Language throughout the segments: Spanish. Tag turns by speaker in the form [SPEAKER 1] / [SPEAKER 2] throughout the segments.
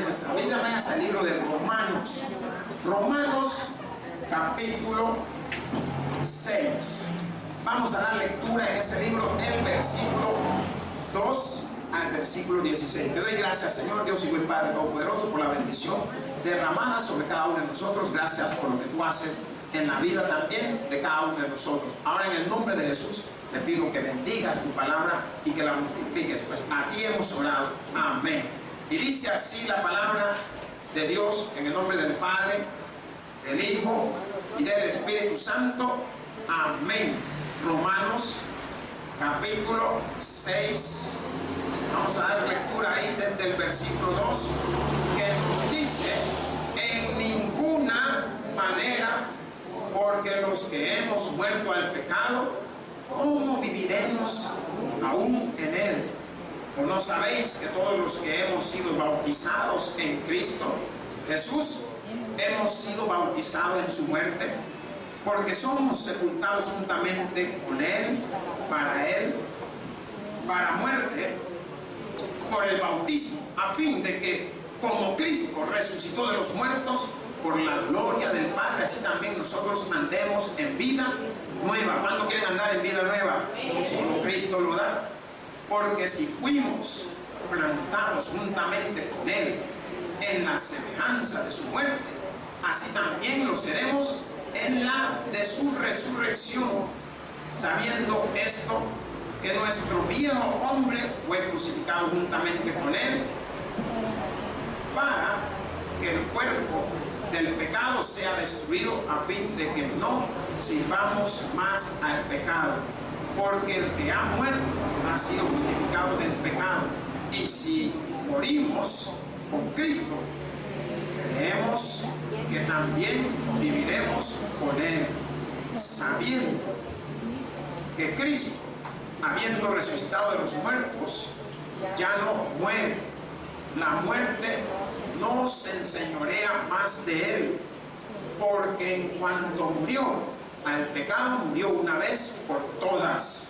[SPEAKER 1] en nuestra Biblia, vayas al libro de Romanos. Romanos capítulo 6. Vamos a dar lectura en ese libro del versículo 2 al versículo 16. Te doy gracias, Señor Dios y buen Padre Todopoderoso, por la bendición derramada sobre cada uno de nosotros. Gracias por lo que tú haces en la vida también de cada uno de nosotros. Ahora, en el nombre de Jesús, te pido que bendigas tu palabra y que la multipliques, pues a ti hemos orado. Amén. Y dice así la palabra de Dios, en el nombre del Padre, del Hijo y del Espíritu Santo. Amén. Romanos capítulo 6. Vamos a dar lectura ahí desde el versículo 2, que nos dice: en ninguna manera, porque los que hemos muerto al pecado, ¿cómo viviremos aún en él? ¿O no sabéis que todos los que hemos sido bautizados en Cristo Jesús, hemos sido bautizados en su muerte? Porque somos sepultados juntamente con él, para muerte, por el bautismo, a fin de que, como Cristo resucitó de los muertos por la gloria del Padre, así también nosotros andemos en vida nueva. ¿Cuándo quieren andar en vida nueva? Solo Cristo lo da. Porque si fuimos plantados juntamente con él en la semejanza de su muerte, así también lo seremos en la de su resurrección, sabiendo esto, que nuestro viejo hombre fue crucificado juntamente con él, para que el cuerpo del pecado sea destruido, a fin de que no sirvamos más al pecado. Porque el que ha muerto ha sido justificado del pecado. Y si morimos con Cristo, creemos que también viviremos con él, sabiendo que Cristo, habiendo resucitado de los muertos, ya no muere. La muerte no se enseñorea más de él, porque en cuanto murió al pecado, murió una vez por todas.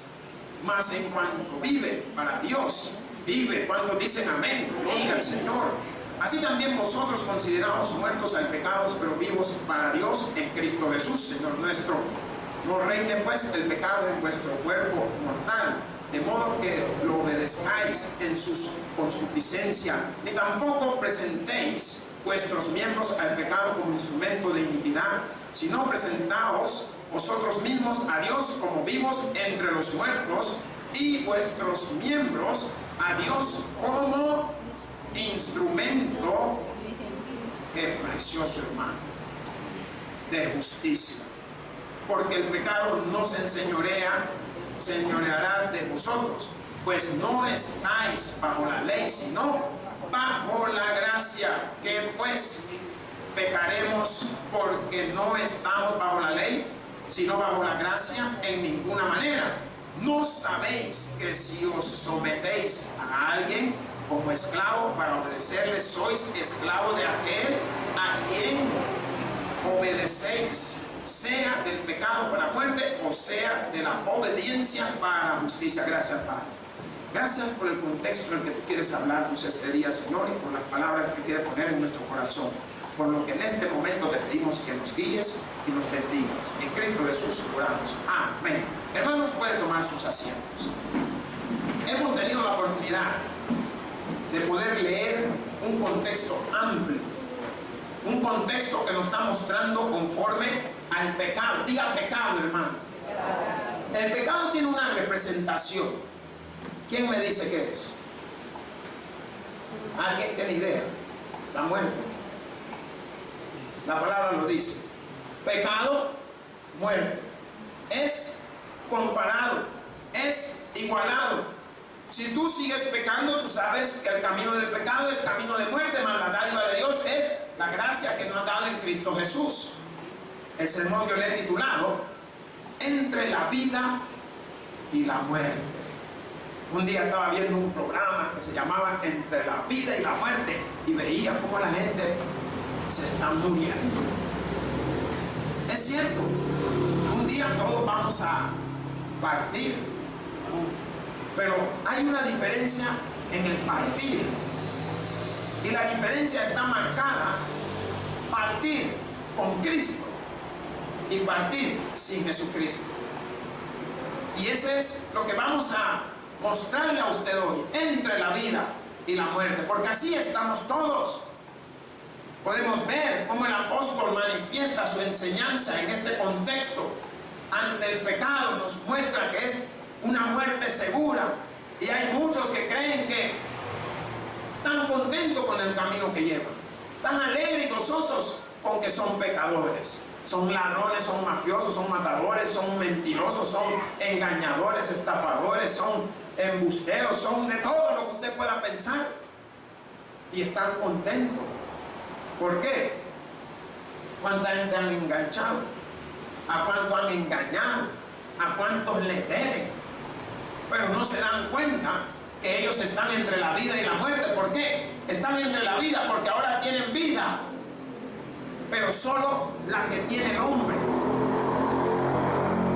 [SPEAKER 1] Mas en cuanto vive para Dios, vive. Cuando dicen amén, gloria al Señor. Así también vosotros, considerados muertos al pecado, pero vivos para Dios en Cristo Jesús, Señor nuestro. No reine pues el pecado en vuestro cuerpo mortal, de modo que lo obedezcáis en su concupiscencia, ni tampoco presentéis vuestros miembros al pecado como instrumento de iniquidad, sino presentaos vosotros mismos a Dios como vivos entre los muertos, y vuestros miembros a Dios como instrumento, qué precioso hermano, de justicia. Porque el pecado no se enseñoreará de vosotros, pues no estáis bajo la ley, sino bajo la gracia. Que pues pecaremos porque no estamos bajo la ley, sino bajo la gracia? En ninguna manera. ¿No sabéis que si os sometéis a alguien como esclavo para obedecerle, sois esclavo de aquel a quien obedecéis, sea del pecado para muerte o sea de la obediencia para justicia? Gracias, Padre. Gracias por el contexto en el que tú quieres hablarnos este día, Señor, y por las palabras que quieres poner en nuestro corazón. Por lo que en este momento te pedimos que nos guíes y nos bendigas. En Cristo Jesús oramos. Amén. Hermanos, pueden tomar sus asientos. Hemos tenido la oportunidad de poder leer un contexto amplio, un contexto que nos está mostrando conforme al pecado. Diga pecado, hermano. El pecado tiene una representación. ¿Quién me dice qué es? ¿Alguien tiene idea? La muerte. La palabra lo dice. Pecado, muerte. Es comparado, es igualado. Si tú sigues pecando, tú sabes que el camino del pecado es camino de muerte, mas la dádiva de Dios es la gracia que nos ha dado en Cristo Jesús. El sermón yo le he titulado Entre la vida y la muerte. Un día estaba viendo un programa que se llamaba Entre la vida y la muerte, y veía cómo la gente se está muriendo. Es cierto, un día todos vamos a partir, pero hay una diferencia en el partir. Y la diferencia está marcada: partir con Cristo y partir sin Jesucristo. Y ese es lo que vamos a mostrarle a usted hoy, entre la vida y la muerte, porque así estamos todos. Podemos ver cómo el apóstol manifiesta su enseñanza en este contexto. Ante el pecado nos muestra que es una muerte segura, y hay muchos que creen que están contentos con el camino que llevan, tan alegres y gozosos con que son pecadores. Son ladrones, son mafiosos, son matadores, son mentirosos, son engañadores, estafadores, son embusteros, son de todo lo que usted pueda pensar, y están contentos. ¿Por qué? ¿Cuánta gente han enganchado? ¿A cuánto han engañado? ¿A cuántos les deben? Pero no se dan cuenta que ellos están entre la vida y la muerte. ¿Por qué? Están entre la vida porque ahora tienen vida, pero solo la que tiene el hombre.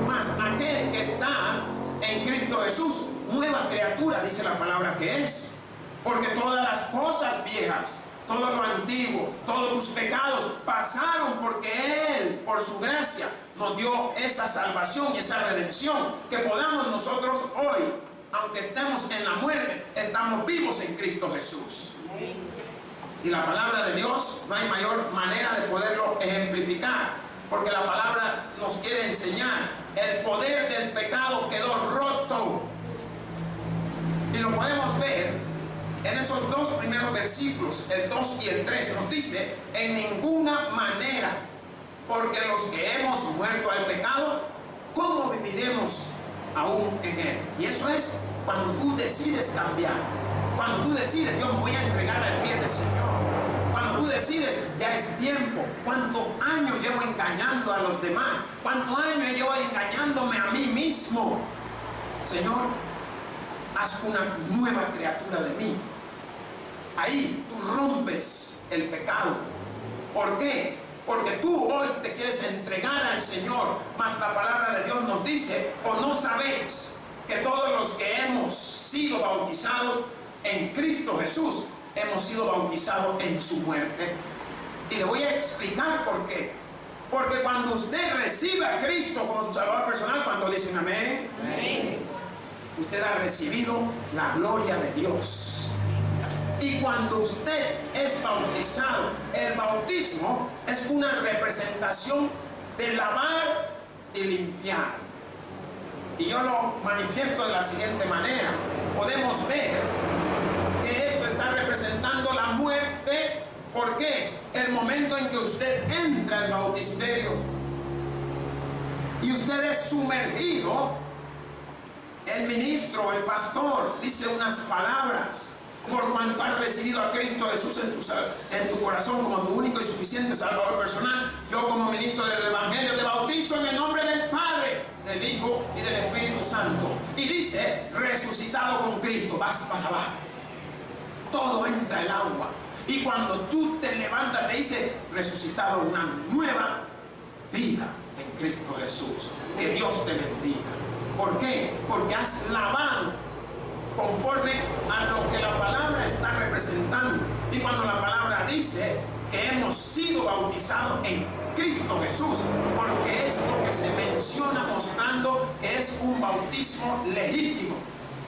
[SPEAKER 1] Mas aquel que está en Cristo Jesús, nueva criatura, dice la palabra que es. Porque todas las cosas viejas, todo lo antiguo, todos tus pecados pasaron, porque Él, por su gracia, nos dio esa salvación y esa redención, que podamos nosotros hoy, aunque estemos en la muerte, estamos vivos en Cristo Jesús. Y la palabra de Dios, no hay mayor manera de poderlo ejemplificar, porque la palabra nos quiere enseñar: el poder del pecado quedó roto. Y lo podemos ver en esos dos primeros versículos, el 2 y el 3, nos dice: en ninguna manera, porque los que hemos muerto al pecado, ¿cómo viviremos aún en él? Y eso es cuando tú decides cambiar, cuando tú decides: yo me voy a entregar al pie del Señor. Cuando tú decides: ya es tiempo. ¿Cuántos años llevo engañando a los demás? ¿Cuántos años llevo engañándome a mí mismo? Señor, haz una nueva criatura de mí. Ahí tú rompes el pecado. ¿Por qué? Porque tú hoy te quieres entregar al Señor. Mas la palabra de Dios nos dice: ¿o no sabéis que todos los que hemos sido bautizados en Cristo Jesús, hemos sido bautizados en su muerte? Y le voy a explicar por qué. Porque cuando usted recibe a Cristo como su Salvador personal, cuando dicen amén, amén, usted ha recibido la gloria de Dios. Y cuando usted es bautizado, el bautismo es una representación de lavar y limpiar. Y yo lo manifiesto de la siguiente manera: podemos ver que esto está representando la muerte. ¿Por qué? El momento en que usted entra al bautisterio y usted es sumergido, el ministro, el pastor, dice unas palabras: por cuanto has recibido a Cristo Jesús en tu corazón como tu único y suficiente Salvador personal, yo como ministro del Evangelio te bautizo en el nombre del Padre, del Hijo y del Espíritu Santo. Y dice: resucitado con Cristo, vas para abajo. Todo entra el agua. Y cuando tú te levantas, te dice: resucitado, una nueva vida en Cristo Jesús. Que Dios te bendiga. ¿Por qué? Porque has lavado conforme a lo que la palabra está representando. Y cuando la palabra dice que hemos sido bautizados en Cristo Jesús, porque es lo que se menciona, mostrando que es un bautismo legítimo,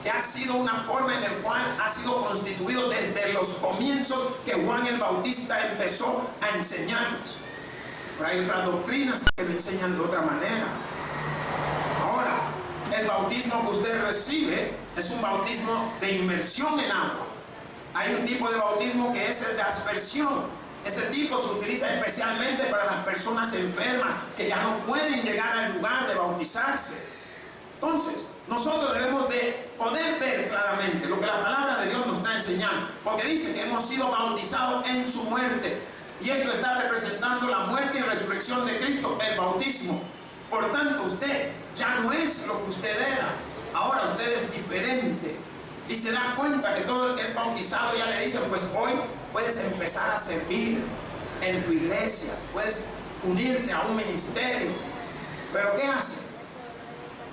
[SPEAKER 1] que ha sido una forma en la cual ha sido constituido desde los comienzos que Juan el Bautista empezó a enseñarnos. Pero hay otras doctrinas que me enseñan de otra manera. Ahora, el bautismo que usted recibe es un bautismo de inmersión en agua. Hay un tipo de bautismo que es el de aspersión. Ese tipo se utiliza especialmente para las personas enfermas que ya no pueden llegar al lugar de bautizarse. Entonces, nosotros debemos de poder ver claramente lo que la palabra de Dios nos está enseñando, porque dice que hemos sido bautizados en su muerte, y esto está representando la muerte y resurrección de Cristo, el bautismo. Por tanto, usted ya no es lo que usted era, ahora usted es diferente, y se da cuenta que todo el que es bautizado ya le dicen: pues hoy puedes empezar a servir en tu iglesia, puedes unirte a un ministerio. Pero ¿qué hace?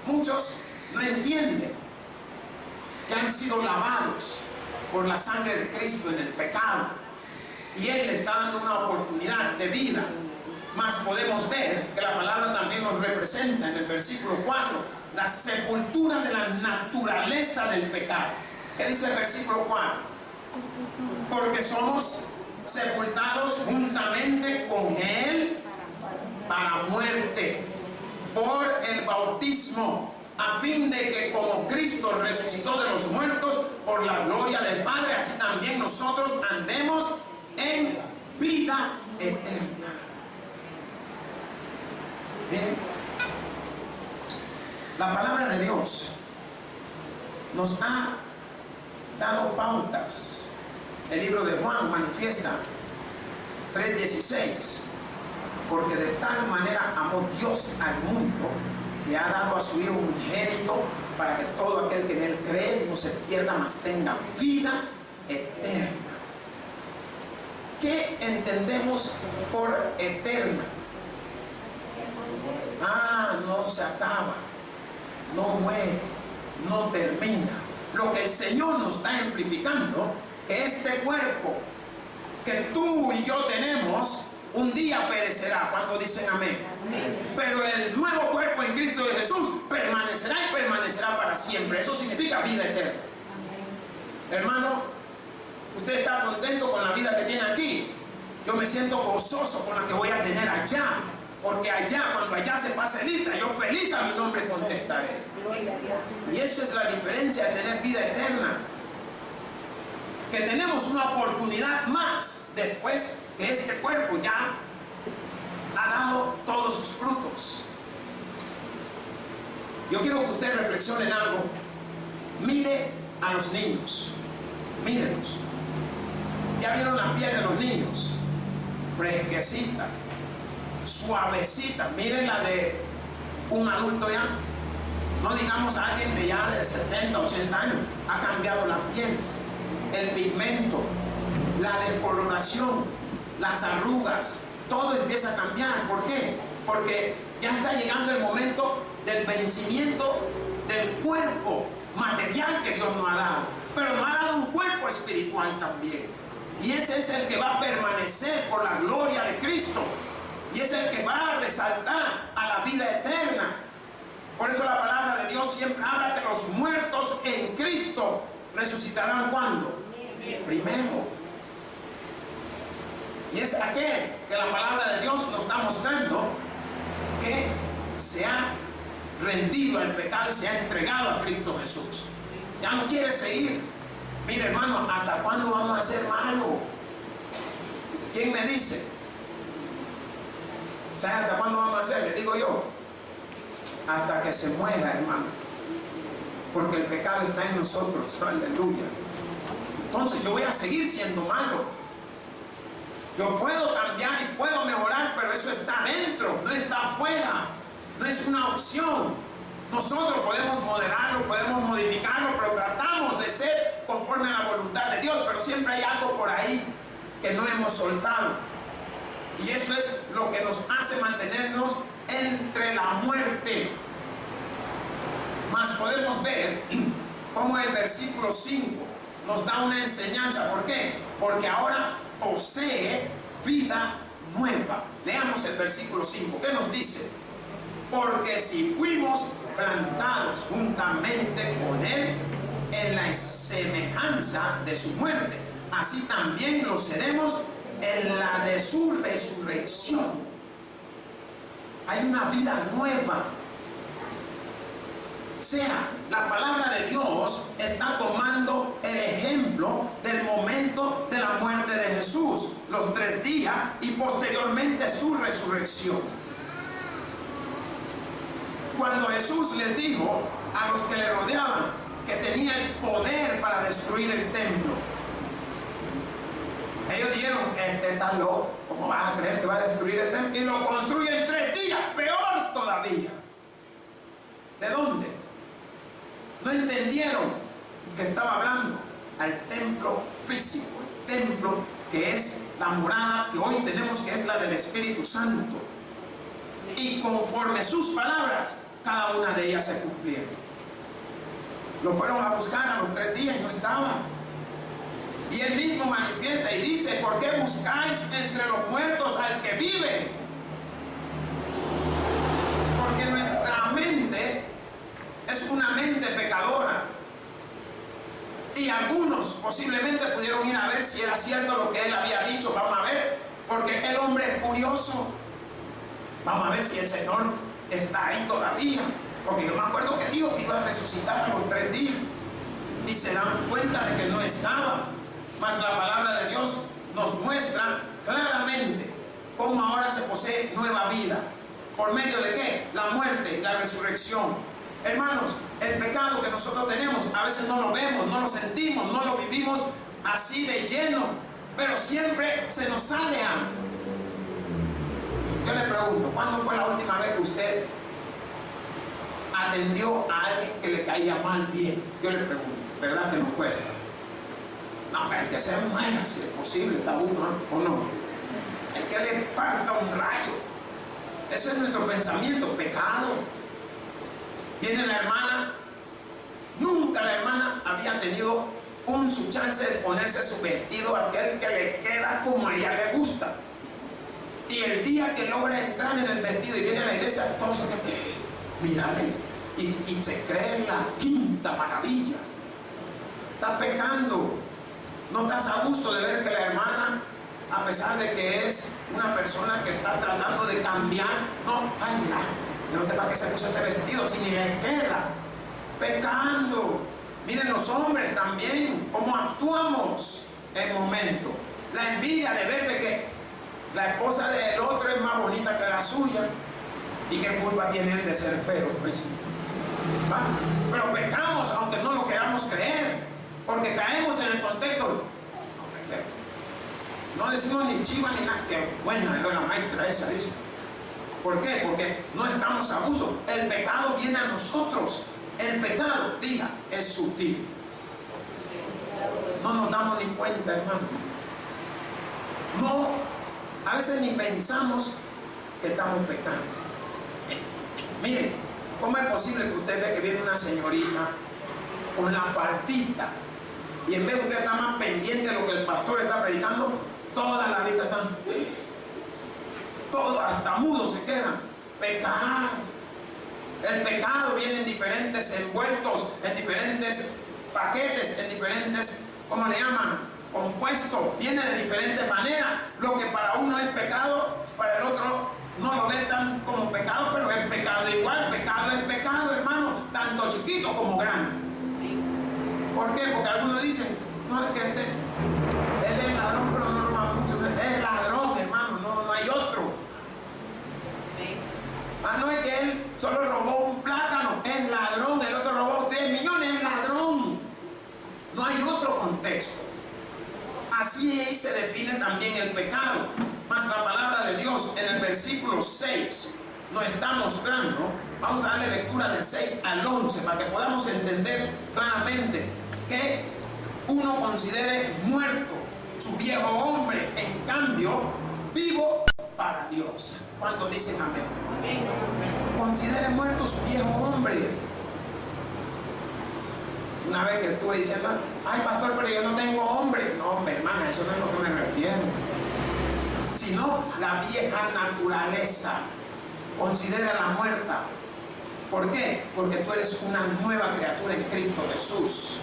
[SPEAKER 1] Muchos no entienden que han sido lavados por la sangre de Cristo en el pecado, y Él le está dando una oportunidad de vida. Mas podemos ver que la palabra también nos representa en el versículo 4, la sepultura de la naturaleza del pecado. ¿Qué dice el versículo 4? Porque somos sepultados juntamente con Él para muerte por el bautismo, a fin de que como Cristo resucitó de los muertos por la gloria del Padre, así también nosotros andemos en vida eterna. Miren, la palabra de Dios nos ha dado pautas. El libro de Juan manifiesta 3:16, porque de tal manera amó Dios al mundo que ha dado a su Hijo unigénito, para que todo aquel que en Él cree no se pierda, mas tenga vida eterna. ¿Qué entendemos por eterna? No se acaba, no muere, no termina. Lo que el Señor nos está amplificando, que este cuerpo que tú y yo tenemos, un día perecerá. ¿Cuántos dicen amén? Amén. Pero el nuevo cuerpo en Cristo de Jesús permanecerá y permanecerá para siempre. Eso significa vida eterna. Amén. Hermano, ¿usted está contento con la vida que tiene aquí? Yo me siento gozoso con la que voy a tener allá. Porque allá, cuando allá se pase lista, yo feliz a mi nombre contestaré. Y eso es la diferencia de tener vida eterna. Que tenemos una oportunidad más después que este cuerpo ya ha dado todos sus frutos. Yo quiero que usted reflexione en algo. Mire a los niños. Mírenlos. ¿Ya vieron la piel de los niños? Fresquecita, suavecita. Miren la de un adulto ya. No digamos a alguien de ya de 70, 80 años. Ha cambiado la piel, el pigmento, la descoloración, las arrugas. Todo empieza a cambiar. ¿Por qué? Porque ya está llegando el momento del vencimiento del cuerpo material que Dios nos ha dado. Pero nos ha dado un cuerpo espiritual también. Y ese es el que va a permanecer por la gloria de Cristo. Y es el que va a resaltar a la vida eterna. Por eso la palabra de Dios siempre habla que los muertos en Cristo resucitarán ¿cuándo? Primero. Y es aquel que la palabra de Dios nos está mostrando que se ha rendido al pecado y se ha entregado a Cristo Jesús. Ya no quiere seguir. Mire, hermano, ¿hasta cuándo vamos a ser malos? ¿Quién me dice? ¿Sabe hasta cuándo vamos a hacer? Le digo yo, hasta que se muera, hermano, porque el pecado está en nosotros. Aleluya. Entonces yo voy a seguir siendo malo. Yo puedo cambiar y puedo mejorar, pero eso está dentro, no está afuera. No es una opción. Nosotros podemos moderarlo, podemos modificarlo, pero tratamos de ser conforme a la voluntad de Dios, pero siempre hay algo por ahí que no hemos soltado. Y eso es lo que nos hace mantenernos entre la muerte. Mas podemos ver cómo el versículo 5 nos da una enseñanza. ¿Por qué? Porque ahora posee vida nueva. Leamos el versículo 5. ¿Qué nos dice? Porque si fuimos plantados juntamente con Él en la semejanza de su muerte, así también lo seremos en la de su resurrección. Hay una vida nueva. O sea, la palabra de Dios está tomando el ejemplo del momento de la muerte de Jesús, los 3 días y posteriormente su resurrección. Cuando Jesús les dijo a los que le rodeaban que tenía el poder para destruir el templo, ellos dijeron, este está loco, ¿cómo vas a creer que va a destruir el templo? Y lo construye en 3 días, peor todavía. ¿De dónde? No entendieron que estaba hablando al templo físico, el templo que es la morada que hoy tenemos, que es la del Espíritu Santo. Y conforme sus palabras, cada una de ellas se cumplieron. Lo fueron a buscar a los 3 días y no estaba. Y él mismo manifiesta y dice: ¿por qué buscáis entre los muertos al que vive? Porque nuestra mente es una mente pecadora. Y algunos posiblemente pudieron ir a ver si era cierto lo que él había dicho. Vamos a ver, porque el hombre es curioso. Vamos a ver si el Señor está ahí todavía. Porque yo me acuerdo que dijo que iba a resucitar a los 3 días. Y se dan cuenta de que no estaba. Mas la palabra de Dios nos muestra claramente cómo ahora se posee nueva vida. ¿Por medio de qué? La muerte y la resurrección. Hermanos, el pecado que nosotros tenemos, a veces no lo vemos, no lo sentimos, no lo vivimos así de lleno, pero siempre se nos sale algo. Yo le pregunto, ¿cuándo fue la última vez que usted atendió a alguien que le caía mal bien? Yo le pregunto, ¿verdad que nos cuesta? No, hay que ser buena, si es posible, está uno, o no. Hay que le parta un rayo. Ese es nuestro pensamiento, pecado. Viene la hermana, nunca la hermana había tenido su chance de ponerse su vestido, aquel que le queda como a ella le gusta. Y el día que logra entrar en el vestido y viene a la iglesia, todos que mírale, y se cree la quinta maravilla. Está pecando. No estás a gusto de ver que la hermana, a pesar de que es una persona que está tratando de cambiar, no, ay, mira, yo no sé para qué se puso ese vestido si ni le queda. Pecando. Miren los hombres también, cómo actuamos en momento. La envidia de ver de que la esposa del otro es más bonita que la suya. ¿Y qué culpa tiene él de ser feo? Pues, ¿va? Pero pecamos aunque no lo queramos creer, porque caemos en el contexto. No decimos ni chiva ni nada. Qué buena es la maestra esa, dice. ¿Por qué? Porque no estamos a gusto. El pecado viene a nosotros. El pecado, diga, es sutil. No nos damos ni cuenta, hermano. No, a veces ni pensamos que estamos pecando. Mire, ¿cómo es posible que usted ve que viene una señorita con la faldita y en vez de usted estar más pendiente de lo que el pastor está predicando, toda la vida están, todo, hasta mudo se quedan? Pecar. El pecado viene en diferentes envueltos, en diferentes paquetes, en diferentes, ¿cómo le llaman? Compuestos. Viene de diferentes maneras. Lo que para uno es pecado, para el otro no lo ve tan como pecado, pero es pecado igual. Pecado es pecado, hermano, tanto chiquito como grande. ¿Por qué? Porque algunos dicen, no, es que él es ladrón, pero no roba mucho. Es ladrón, hermano, no hay otro. Ah, no, es que él solo robó un plátano, es ladrón. El otro robó 3 millones, es ladrón. No hay otro contexto. Así se define también el pecado. Mas la palabra de Dios en el versículo 6 nos está mostrando, vamos a darle lectura del 6 al 11 para que podamos entender claramente que uno considere muerto su viejo hombre, en cambio vivo para Dios. ¿Cuántos dicen amén? Amén. Considere muerto su viejo hombre. Una vez que estuve diciendo, ay pastor, pero yo no tengo hombre. No, hombre, hermana, eso no es lo que me refiero. Sino la vieja naturaleza. Considérala muerta. ¿Por qué? Porque tú eres una nueva criatura en Cristo Jesús.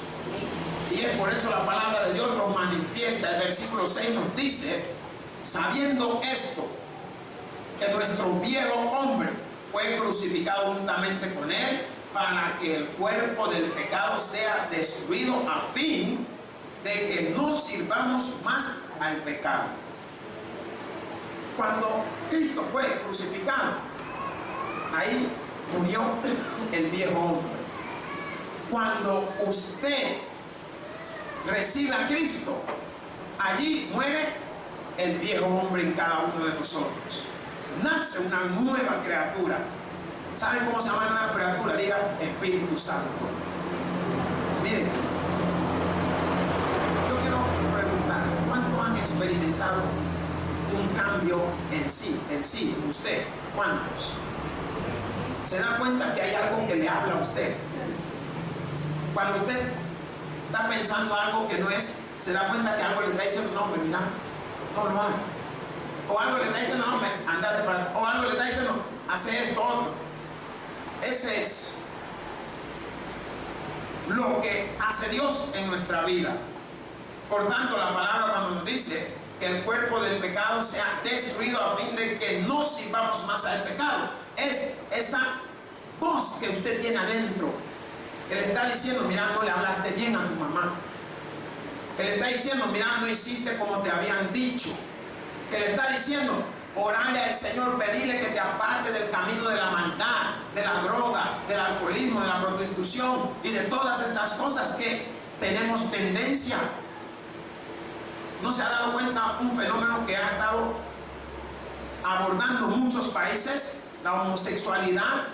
[SPEAKER 1] Y es por eso la palabra de Dios lo manifiesta. El versículo 6 nos dice, sabiendo esto, que nuestro viejo hombre fue crucificado juntamente con él, para que el cuerpo del pecado sea destruido, a fin de que no sirvamos más al pecado. Cuando Cristo fue crucificado, ahí murió el viejo hombre. Cuando usted recibe a Cristo, allí muere el viejo hombre en cada uno de nosotros. Nace una nueva criatura. ¿Saben cómo se llama la nueva criatura? Diga Espíritu Santo. Miren, yo quiero preguntar, ¿cuántos han experimentado un cambio en sí, usted? ¿Cuántos? ¿Se da cuenta que hay algo que le habla a usted? Cuando usted está pensando algo que no es, se da cuenta que algo le está diciendo, no, mira, no lo hagas. O algo le está diciendo, no, andate para atrás. O algo le está diciendo, hace esto, otro. Ese es lo que hace Dios en nuestra vida. Por tanto, la palabra cuando nos dice que el cuerpo del pecado sea destruido a fin de que no sirvamos más al pecado, es esa voz que usted tiene adentro, que le está diciendo, mira, no le hablaste bien a tu mamá, que le está diciendo, mira, no hiciste como te habían dicho, que le está diciendo, orale al Señor, pedirle que te aparte del camino de la maldad, de la droga, del alcoholismo, de la prostitución y de todas estas cosas que tenemos tendencia. ¿No se ha dado cuenta un fenómeno que ha estado abordando muchos países? La homosexualidad,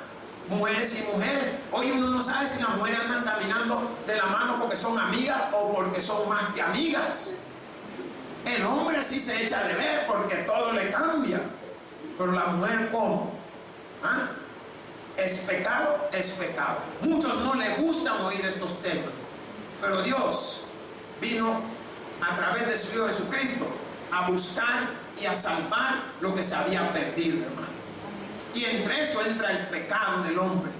[SPEAKER 1] mujeres y mujeres. Hoy uno no sabe si las mujeres andan caminando de la mano porque son amigas o porque son más que amigas. El hombre sí se echa de ver porque todo le cambia. Pero la mujer, ¿cómo? ¿Ah? Es pecado, es pecado. Muchos no les gustan oír estos temas. Pero Dios vino a través de su Hijo Jesucristo a buscar y a salvar lo que se había perdido, hermano. Y entre eso entra el pecado del hombre.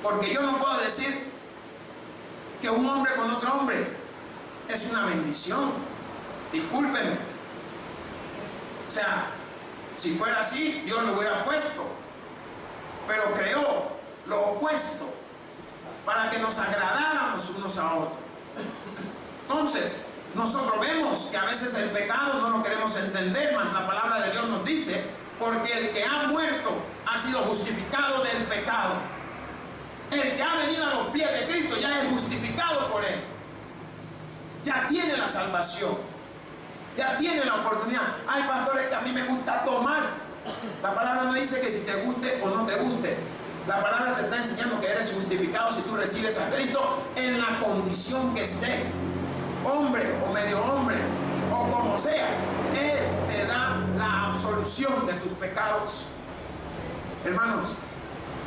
[SPEAKER 1] Porque yo no puedo decir que un hombre con otro hombre es una bendición. Discúlpeme. O sea, si fuera así, Dios lo hubiera puesto. Pero creó lo opuesto para que nos agradáramos unos a otros. Entonces, nosotros vemos que a veces el pecado no lo queremos entender, mas la palabra de Dios nos dice, porque el que ha muerto ha sido justificado del pecado. El que ha venido a los pies de Cristo ya es justificado por Él. Ya tiene la salvación. Ya tiene la oportunidad. Hay pastores que a mí me gusta tomar. La palabra no dice que si te guste o no te guste. La palabra te está enseñando que eres justificado si tú recibes a Cristo en la condición que esté. Hombre o medio hombre o como sea, Él te da la absolución de tus pecados. Hermanos,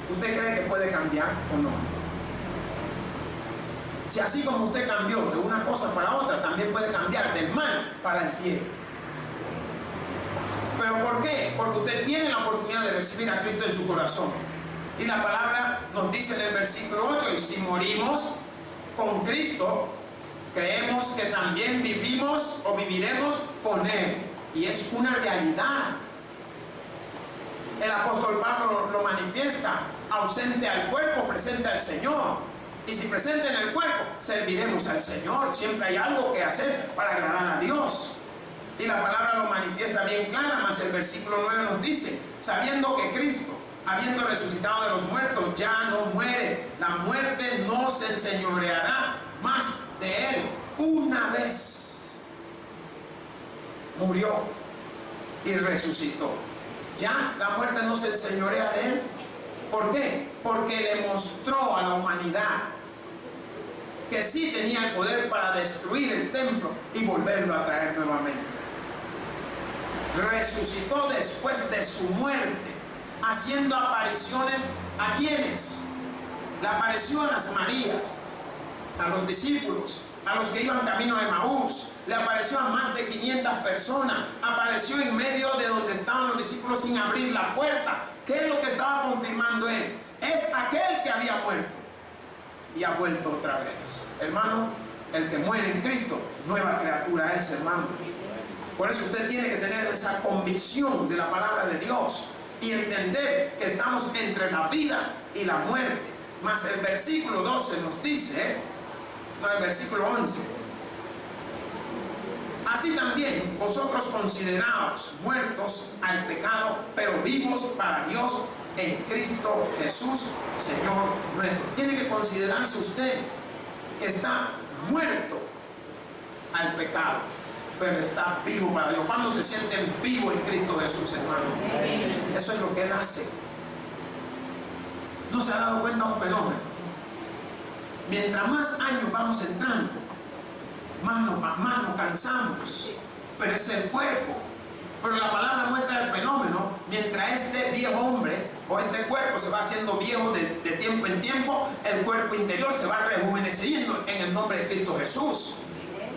[SPEAKER 1] ¿usted cree que puede cambiar o no? Si así como usted cambió de una cosa para otra, también puede cambiar del mal para el bien. ¿Pero por qué? Porque usted tiene la oportunidad de recibir a Cristo en su corazón. Y la palabra nos dice en el versículo 8, y si morimos con Cristo, creemos que también vivimos o viviremos con Él. Y es una realidad. El apóstol Pablo lo manifiesta. Ausente al cuerpo, presente al Señor. Y si presente en el cuerpo, serviremos al Señor. Siempre hay algo que hacer para agradar a Dios. Y la palabra lo manifiesta bien clara, mas el versículo 9 nos dice, sabiendo que Cristo, habiendo resucitado de los muertos, ya no muere. La muerte no se enseñoreará más de Él. Una vez murió y resucitó. Ya la muerte no se enseñorea de Él. ¿Por qué? Porque le mostró a la humanidad que sí tenía el poder para destruir el templo y volverlo a traer nuevamente. Resucitó después de su muerte, haciendo apariciones a quienes. Le apareció a las Marías, a los discípulos, a los que iban camino de Emaús. Le apareció a más de 500 personas. Apareció en medio de donde estaban los discípulos sin abrir la puerta. ¿Qué es lo que estaba confirmando Él? Es aquel que había muerto y ha vuelto otra vez. Hermano, el que muere en Cristo, nueva criatura es, hermano. Por eso usted tiene que tener esa convicción de la palabra de Dios y entender que estamos entre la vida y la muerte. Mas el versículo 12 nos dice, no, el versículo 11, así también vosotros consideraos muertos al pecado, pero vivos para Dios en Cristo Jesús, Señor nuestro. Tiene que considerarse usted que está muerto al pecado, pero está vivo para Dios. ¿Cuándo se sienten vivos en Cristo Jesús, hermano? Eso es lo que Él hace. ¿No se ha dado cuenta un fenómeno? Mientras más años vamos entrando, más nos cansamos, pero es el cuerpo. Pero la palabra muestra el fenómeno. Mientras este viejo hombre o este cuerpo se va haciendo viejo de tiempo en tiempo, el cuerpo interior se va rejuveneciendo en el nombre de Cristo Jesús.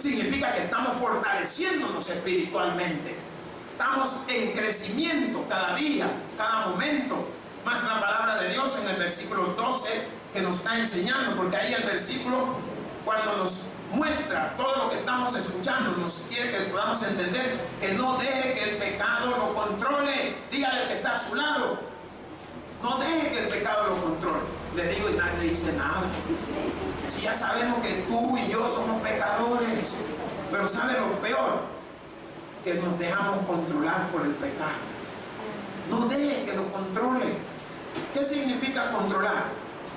[SPEAKER 1] significa que estamos fortaleciéndonos espiritualmente. Estamos en crecimiento cada día, cada momento. Más la palabra de Dios en el versículo 12 que nos está enseñando, porque ahí el versículo, cuando nos muestra todo lo que estamos escuchando, nos quiere que podamos entender que no deje que el pecado lo controle. Dígale al que está a su lado, no deje que el pecado lo controle. Le digo y nadie dice nada. Si ya sabemos que tú y yo somos pecadores, pero ¿sabe lo peor? Que nos dejamos controlar por el pecado. No deje que lo controle. ¿Qué significa controlar?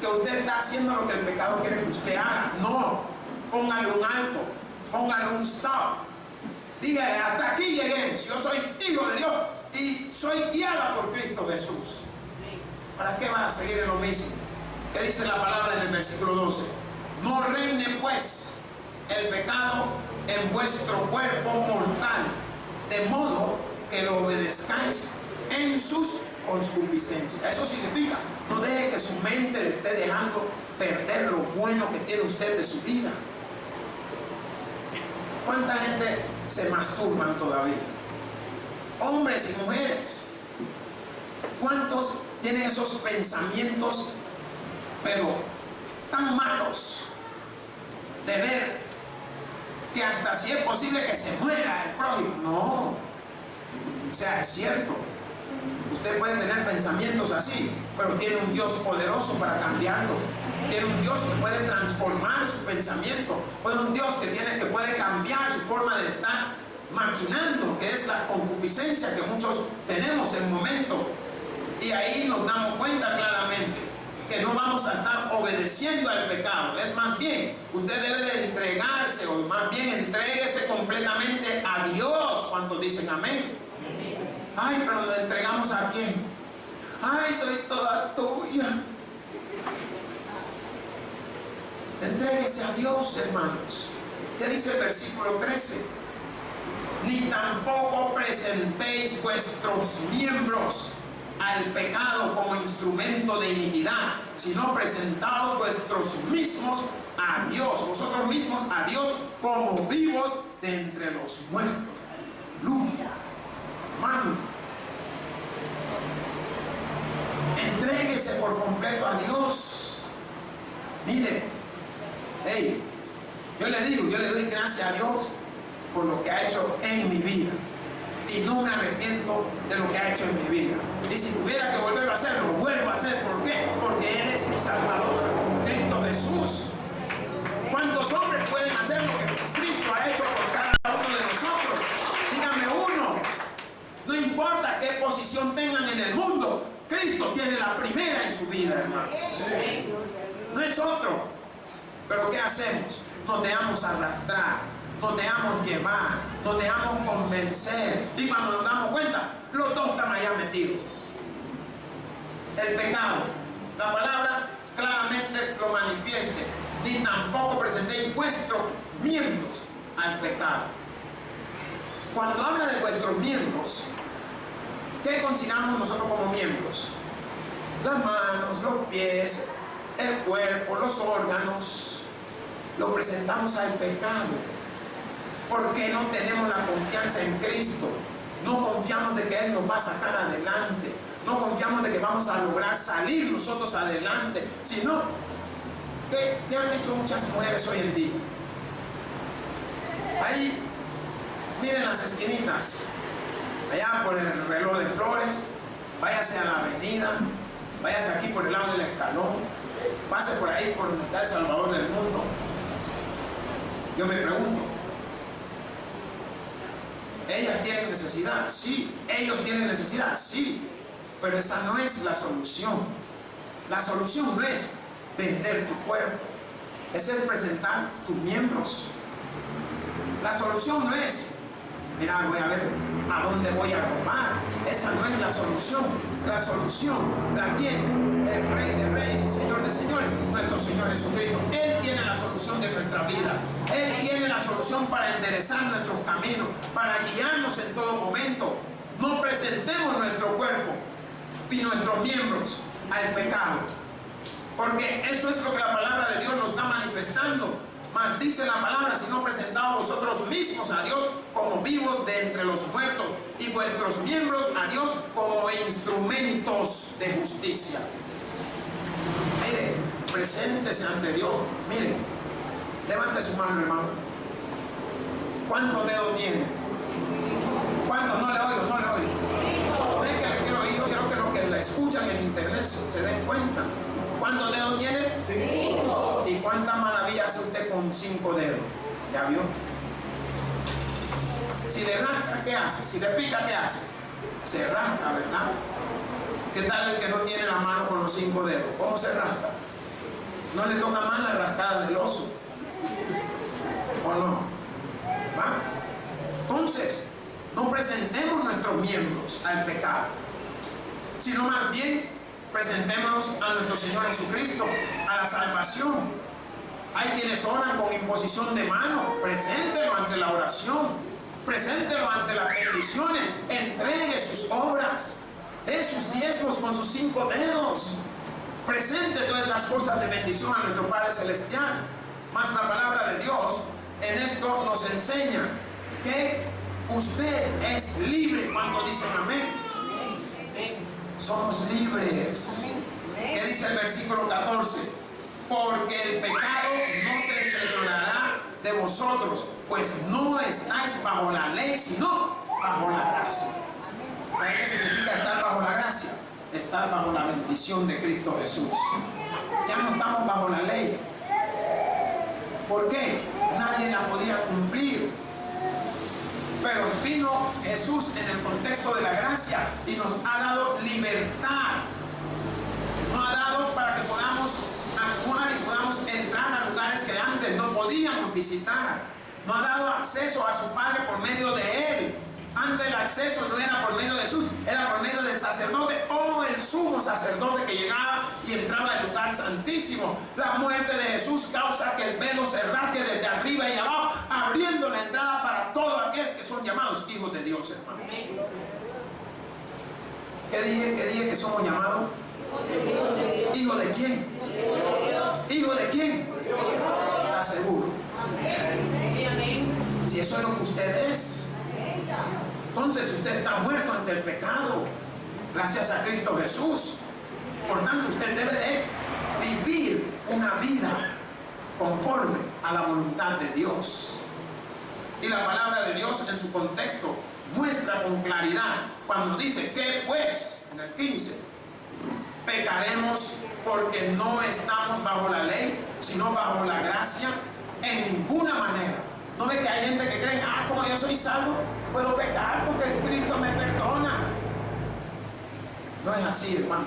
[SPEAKER 1] Que usted está haciendo lo que el pecado quiere que usted haga. No, póngale un alto, póngale un stop. Dígale, hasta aquí llegué. Si yo soy hijo de Dios y soy guiada por Cristo Jesús, ¿para qué va a seguir en lo mismo? ¿Qué dice la palabra en el versículo 12? No reine pues el pecado en vuestro cuerpo mortal, de modo que lo obedezcáis en sus concupiscencias. Eso significa, no deje que su mente le esté dejando perder lo bueno que tiene usted de su vida. ¿Cuánta gente se masturban todavía? Hombres y mujeres. ¿Cuántos tienen esos pensamientos, pero tan malos, de ver que hasta si es posible que se muera el prójimo? No. O sea, es cierto. Usted puede tener pensamientos así, pero tiene un Dios poderoso para cambiarlo. Tiene un Dios que puede transformar su pensamiento. Tiene un Dios que puede cambiar su forma de estar maquinando, que es la concupiscencia que muchos tenemos en el momento. Y ahí nos damos cuenta claramente que no vamos a estar obedeciendo al pecado. Es más bien, usted debe de entregarse, o más bien entréguese completamente a Dios. ¿Cuántos dicen amén? Ay, pero nos entregamos ¿a quién? Ay, soy toda tuya. Entréguese a Dios, hermanos. ¿Qué dice el versículo 13? Ni tampoco presentéis vuestros miembros al pecado como instrumento de iniquidad, sino presentaos vuestros mismos a Dios, vosotros mismos a Dios como vivos de entre los muertos. Aleluya. Hermano, entréguese por completo a Dios. Mire, hey, yo le doy gracias a Dios por lo que ha hecho en mi vida, y no me arrepiento de lo que ha hecho en mi vida. Y si tuviera que volverlo a hacer, lo vuelvo a hacer. ¿Por qué? Porque Él es mi Salvador, Cristo Jesús. ¿Cuántos hombres pueden hacer lo que Cristo ha hecho por cada uno de nosotros? Dígame uno. No importa qué posición tengan en el mundo, Cristo tiene la primera en su vida, hermanos. No es otro. Pero ¿qué hacemos? Nos dejamos arrastrar, nos dejamos llevar, nos dejamos convencer, y cuando nos damos cuenta, los dos están allá metidos. El pecado, la palabra claramente lo manifieste. Ni tampoco presentéis vuestros miembros al pecado. Cuando habla de vuestros miembros, ¿qué consideramos nosotros como miembros? Las manos, los pies, el cuerpo, los órganos. Lo presentamos al pecado porque no tenemos la confianza en Cristo. No confiamos de que Él nos va a sacar adelante. No confiamos de que vamos a lograr salir nosotros adelante. Sino, ¿qué han hecho muchas mujeres hoy en día? Ahí, miren las esquinitas, allá por el reloj de Flores, váyase a la avenida, váyase aquí por el lado del Escalón, pase por ahí por donde está el Salvador del mundo. Yo me pregunto, ¿ellas tienen necesidad? Sí. ¿Ellos tienen necesidad? Sí. Pero esa no es la solución. La solución no es vender tu cuerpo, es el presentar tus miembros. La solución no es, mira, voy a ver a dónde voy a robar. Esa no es la solución. La solución la tiene el Rey de Reyes y Señor de Señores, nuestro Señor Jesucristo. Él tiene la solución de nuestra vida. Él tiene la solución para enderezar nuestros caminos, para guiarnos en todo momento. No presentemos nuestro cuerpo y nuestros miembros al pecado, porque eso es lo que la palabra de Dios nos está manifestando. Mas dice la palabra, sino presentaos vosotros mismos a Dios como vivos de entre los muertos, y vuestros miembros a Dios como instrumentos de justicia. Mire, preséntese ante Dios. Mire, levante su mano, hermano. ¿Cuántos dedos tiene? ¿Cuántos? No le oigo, no le oigo. ¿Usted que le quiero oír? Yo quiero que los que la escuchan en internet se den cuenta. ¿Cuántos dedos tiene? 5. ¿Y cuántas maravillas hace usted con 5 dedos? ¿Ya vio? Si le rasca, ¿qué hace? Si le pica, ¿qué hace? Se rasca, ¿verdad? ¿Qué tal el que no tiene la mano con los 5 dedos? ¿Cómo se rasca? ¿No le toca más la rascada del oso? ¿O no? ¿Va? Entonces, no presentemos nuestros miembros al pecado, sino más bien presentémonos a nuestro Señor Jesucristo, a la salvación. Hay quienes oran con imposición de mano. Preséntelo ante la oración, preséntelo ante las bendiciones, entregue sus obras, dé sus diezmos con sus 5 dedos, presente todas las cosas de bendición a nuestro Padre Celestial. Mas la palabra de Dios en esto nos enseña que usted es libre. Cuando dicen amén? Somos libres. ¿Qué dice el versículo 14? Porque el pecado no se enseñoreará de vosotros, pues no estáis bajo la ley, sino bajo la gracia. ¿Sabe qué significa estar bajo la gracia? Estar bajo la bendición de Cristo Jesús. Ya no estamos bajo la ley. ¿Por qué? Nadie la podía cumplir. Pero vino Jesús en el contexto de la gracia y nos ha dado libertad. Nos ha dado para que podamos actuar y podamos entrar a lugares que antes no podíamos visitar. Nos ha dado acceso a su Padre por medio de Él. Antes el acceso no era por medio de Jesús, era por medio del sacerdote o el sumo sacerdote que llegaba y entraba al lugar santísimo. La muerte de Jesús causa que el velo se rasgue desde arriba y abajo, abriendo la entrada para todo aquel que son llamados hijos de Dios, hermanos. ¿Qué dije que somos llamados? ¿Hijo de quién? ¿Hijo de quién? ¿Está seguro? Si eso es lo que usted es, entonces usted está muerto ante el pecado, gracias a Cristo Jesús. Por tanto, usted debe de vivir una vida conforme a la voluntad de Dios. Y la palabra de Dios en su contexto muestra con claridad cuando dice que pues, en el 15, pecaremos porque no estamos bajo la ley, sino bajo la gracia. En ninguna manera. ¿No ve que hay gente que cree, como yo soy salvo, puedo pecar porque Cristo me perdona? No es así, hermano.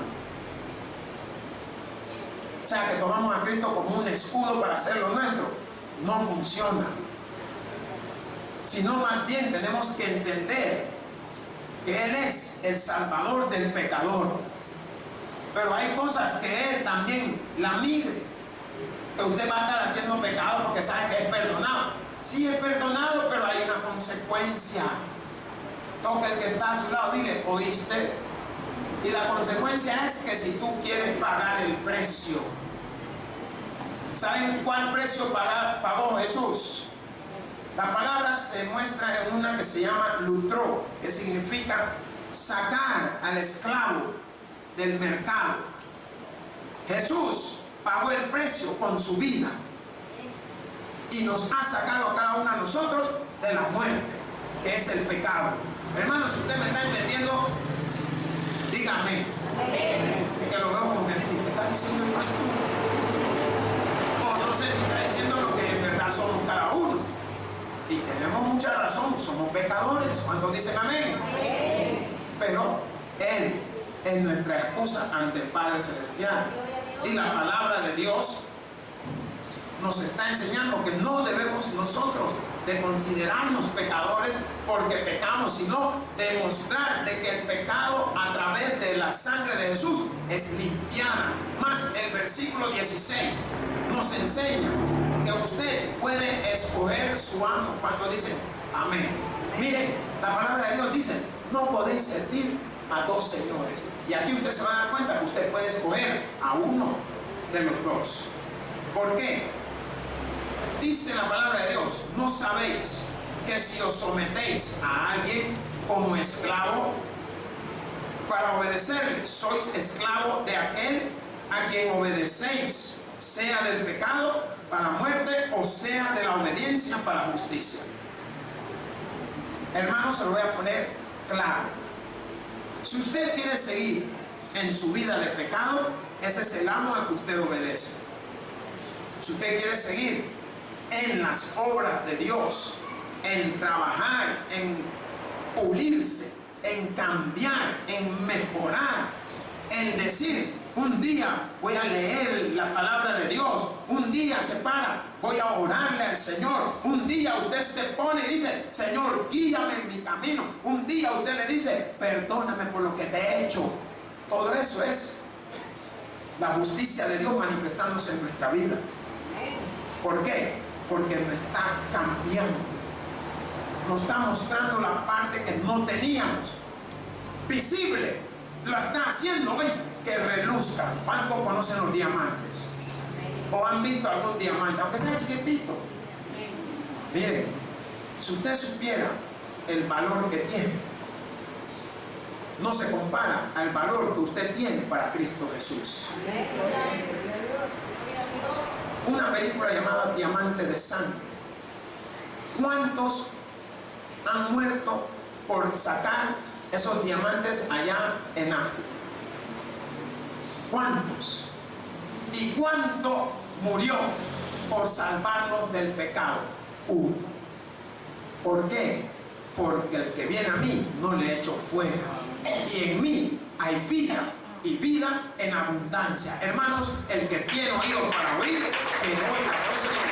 [SPEAKER 1] O sea, que tomamos a Cristo como un escudo para hacer lo nuestro. No funciona. Sino más bien tenemos que entender que Él es el Salvador del pecador. Pero hay cosas que Él también la mide. Que usted va a estar haciendo pecado porque sabe que es perdonado. Sí, es perdonado, pero hay una consecuencia. Toca el que está a su lado, dile, ¿oíste? Y la consecuencia es que si tú quieres pagar el precio, ¿saben cuál precio pagó Jesús? La palabra se muestra en una que se llama lutró, que significa sacar al esclavo del mercado. Jesús pagó el precio con su vida y nos ha sacado a cada uno de nosotros de la muerte, que es el pecado. Hermanos, si usted me está entendiendo, dígame. Es que lo veo como que dice, ¿qué está diciendo el pastor? O no sé si está diciendo lo que en verdad somos cada uno. Y tenemos mucha razón, somos pecadores. ¿Cuántos dicen amén? Pero Él es nuestra excusa ante el Padre Celestial. Y la palabra de Dios nos está enseñando que no debemos nosotros de considerarnos pecadores porque pecamos, sino demostrar de que el pecado a través de la sangre de Jesús es limpiada. Más el versículo 16 nos enseña que usted puede escoger su amo. Cuando dice amén. Miren, la palabra de Dios dice, no podéis servir a dos señores. Y aquí usted se va a dar cuenta que usted puede escoger a uno de los dos. ¿Por qué? Dice la palabra de Dios: ¿no sabéis que si os sometéis a alguien como esclavo para obedecerle, sois esclavo de aquel a quien obedecéis, sea del pecado para muerte o sea de la obediencia para justicia? Hermanos, se lo voy a poner claro. Si usted quiere seguir en su vida de pecado, ese es el amo al que usted obedece. Si usted quiere seguir en las obras de Dios, en trabajar, en pulirse, en cambiar, en mejorar, en decir: un día voy a leer la palabra de Dios, un día se para, voy a orarle al Señor, un día usted se pone y dice: Señor, guíame en mi camino, un día usted le dice: perdóname por lo que te he hecho. Todo eso es la justicia de Dios manifestándose en nuestra vida. ¿Por qué? Porque nos está cambiando, nos está mostrando la parte que no teníamos visible, la está haciendo hoy que reluzca. ¿Cuántos conocen los diamantes? ¿O han visto algún diamante, aunque sea chiquitito? Mire, si usted supiera el valor que tiene, no se compara al valor que usted tiene para Cristo Jesús. Una película llamada Diamante de Sangre. ¿Cuántos han muerto por sacar esos diamantes allá en África? ¿Cuántos? ¿Y cuánto murió por salvarnos del pecado? Uno. ¿Por qué? Porque el que viene a mí no le echo fuera. Y en mí hay vida, y vida en abundancia. Hermanos, el que tiene oído para oír, que oiga.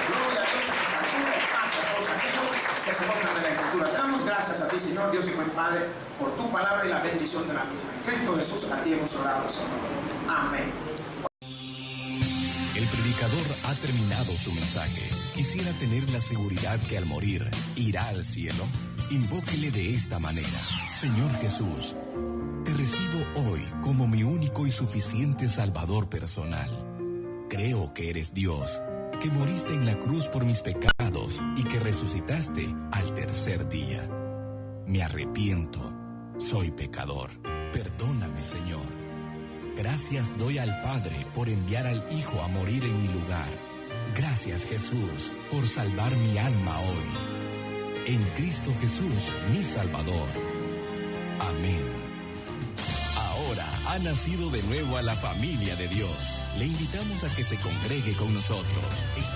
[SPEAKER 1] Gloria a Dios, que sacude paz a todos aquellos que se gozan de la Escritura. Te damos gracias a ti, Señor Dios y buen Padre, por tu palabra y la bendición de la misma. En Cristo Jesús, a ti hemos orado, Señor. Amén.
[SPEAKER 2] El predicador ha terminado su mensaje. Quisiera tener la seguridad que al morir irá al cielo. Invóquele de esta manera: Señor Jesús, te recibo hoy como mi único y suficiente Salvador personal. Creo que eres Dios, que moriste en la cruz por mis pecados y que resucitaste al tercer día. Me arrepiento, soy pecador. Perdóname, Señor. Gracias doy al Padre por enviar al Hijo a morir en mi lugar. Gracias, Jesús, por salvar mi alma hoy. En Cristo Jesús, mi Salvador. Amén. Ahora ha nacido de nuevo a la familia de Dios. Le invitamos a que se congregue con nosotros.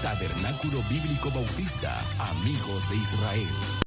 [SPEAKER 2] Tabernáculo Bíblico Bautista, Amigos de Israel.